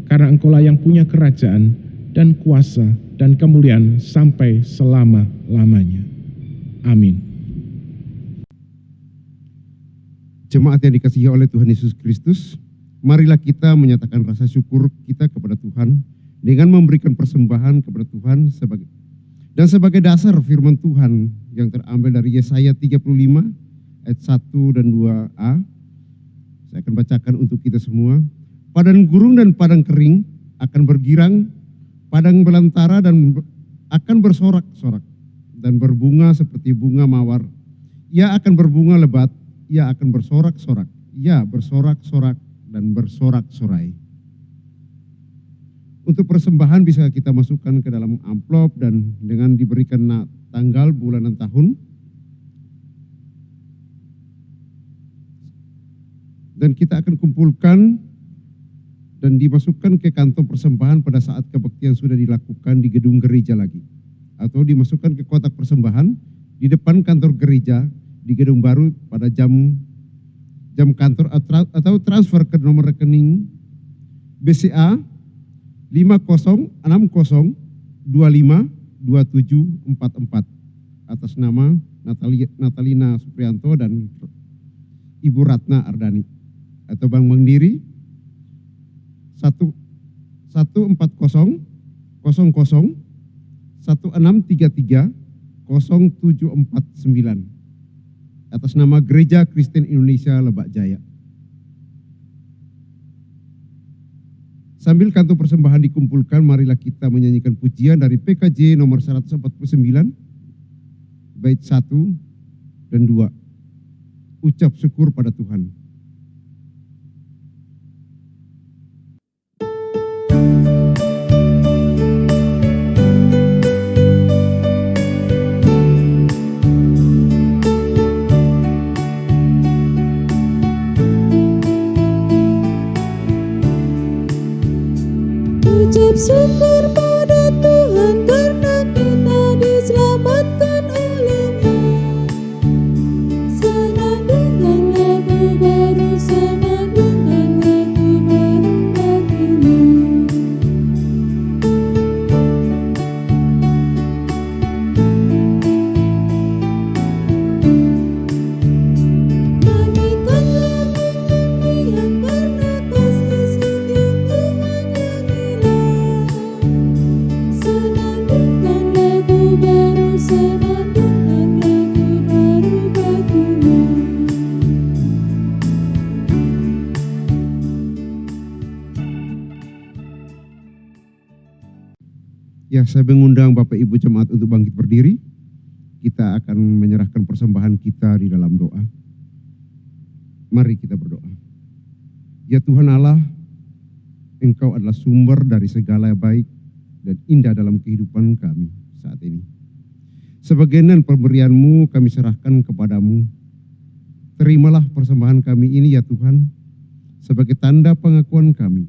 karena Engkaulah yang punya kerajaan dan kuasa dan kemuliaan sampai selama-lamanya. Amin. Jemaat yang dikasihi oleh Tuhan Yesus Kristus, marilah kita menyatakan rasa syukur kita kepada Tuhan dengan memberikan persembahan kepada Tuhan sebagai dasar firman Tuhan yang terambil dari Yesaya 35 ayat 1 dan 2a. Saya akan bacakan untuk kita semua. Padang gurun dan padang kering akan bergirang, padang belantara dan akan bersorak-sorak dan berbunga seperti bunga mawar. Ia akan berbunga lebat, ia akan bersorak-sorak, ia bersorak-sorak dan bersorak-sorai. Untuk persembahan bisa kita masukkan ke dalam amplop dan dengan diberikan tanggal, bulan, dan tahun. Dan kita akan kumpulkan dan dimasukkan ke kantong persembahan pada saat kebaktian sudah dilakukan di gedung gereja lagi. Atau dimasukkan ke kotak persembahan di depan kantor gereja di gedung baru pada jam kantor atau transfer ke nomor rekening BCA 5060252744 atas nama Natalina Suprianto dan Ibu Ratna Ardani, atau Bank Mandiri 1140016330749 atas nama Gereja Kristen Indonesia Lebak Jaya. Sambil kantong persembahan dikumpulkan, marilah kita menyanyikan pujian dari PKJ nomor 149, bait 1 dan 2. Ucap syukur pada Tuhan. Ucap syukur pada Tuhan karena kita diselamatkan oleh-Nya. Senang dengan lagu baru, senang dengan lagu baru bagimu. Nyanyikanlah kemuliaan karena kasih setia Tuhan yang hilang. Senang dengan lagu baru, senang dengan lagu baru bagimu. Ya, saya mengundang Bapak Ibu Jemaat untuk bangkit berdiri. Kita akan menyerahkan persembahan kita di dalam doa. Mari kita berdoa. Ya Tuhan Allah, Engkau adalah sumber dari segala baik dan indah dalam kehidupan kami saat ini. Sebagian pemberian-Mu kami serahkan kepadamu. Terimalah persembahan kami ini ya Tuhan, sebagai tanda pengakuan kami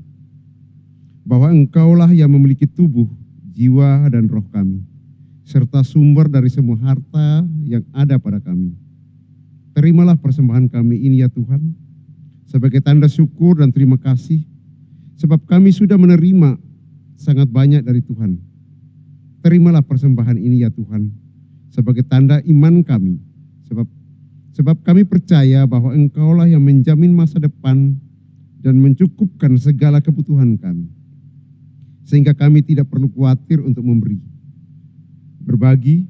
bahwa Engkaulah yang memiliki tubuh, jiwa, dan roh kami, serta sumber dari semua harta yang ada pada kami. Terimalah persembahan kami ini ya Tuhan, sebagai tanda syukur dan terima kasih, sebab kami sudah menerima sangat banyak dari Tuhan. Terimalah persembahan ini ya Tuhan, sebagai tanda iman kami, sebab kami percaya bahwa Engkaulah yang menjamin masa depan dan mencukupkan segala kebutuhan kami, sehingga kami tidak perlu khawatir untuk memberi, berbagi,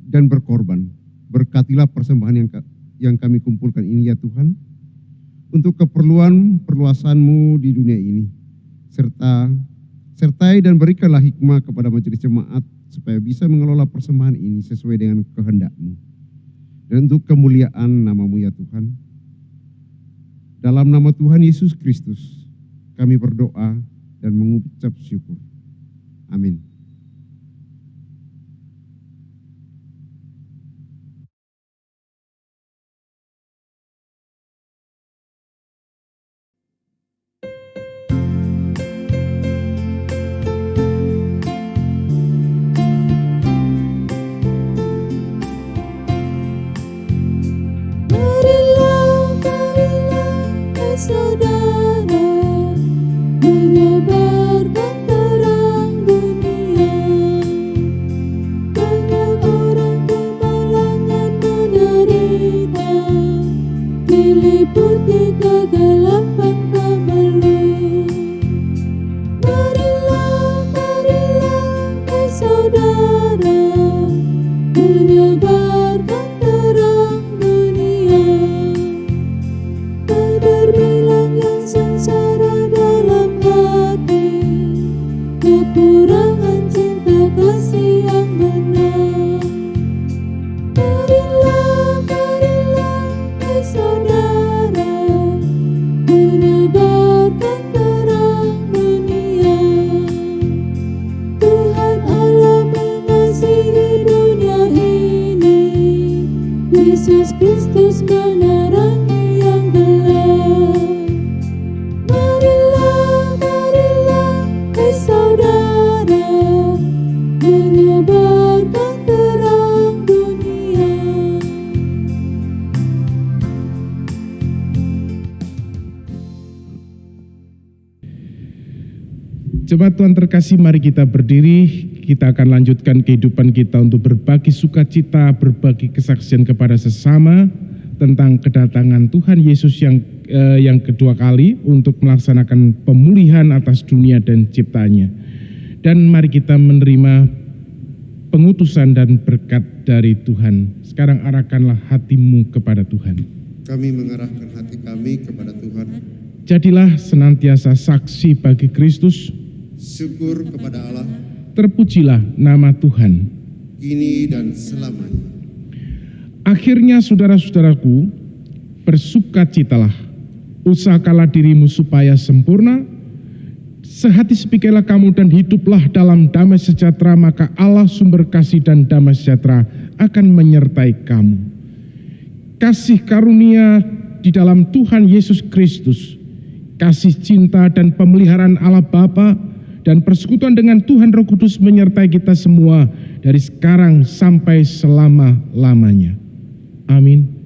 dan berkorban. Berkatilah persembahan yang kami kumpulkan ini ya Tuhan, untuk keperluan perluasan-Mu di dunia ini, sertai dan berikanlah hikmah kepada majelis jemaat supaya bisa mengelola persembahan ini sesuai dengan kehendak-Mu, dan untuk kemuliaan nama-Mu ya Tuhan. Dalam nama Tuhan Yesus Kristus kami berdoa dan mengucap syukur. Amin. Marilah saudara, menyebarkan terang dunia. Banyak orang kemalangan menderita, diliputi kegelapan kemelut. Jemaat Tuhan terkasih, mari kita berdiri. Kita akan lanjutkan kehidupan kita untuk berbagi sukacita, berbagi kesaksian kepada sesama tentang kedatangan Tuhan Yesus yang kedua kali untuk melaksanakan pemulihan atas dunia dan ciptaannya. Dan mari kita menerima pengutusan dan berkat dari Tuhan. Sekarang arahkanlah hatimu kepada Tuhan. Kami mengarahkan hati kami kepada Tuhan. Jadilah senantiasa saksi bagi Kristus. Syukur kepada Allah, Terpujilah nama Tuhan. kini dan selamanya. Akhirnya saudara-saudaraku, bersukacitalah, usahakanlah dirimu supaya sempurna, sehati sepikirlah kamu dan hiduplah dalam damai sejahtera, maka Allah sumber kasih dan damai sejahtera akan menyertai kamu. Kasih karunia di dalam Tuhan Yesus Kristus, kasih cinta dan pemeliharaan Allah Bapa, dan persekutuan dengan Tuhan Roh Kudus menyertai kita semua dari sekarang sampai selama-lamanya. Amin.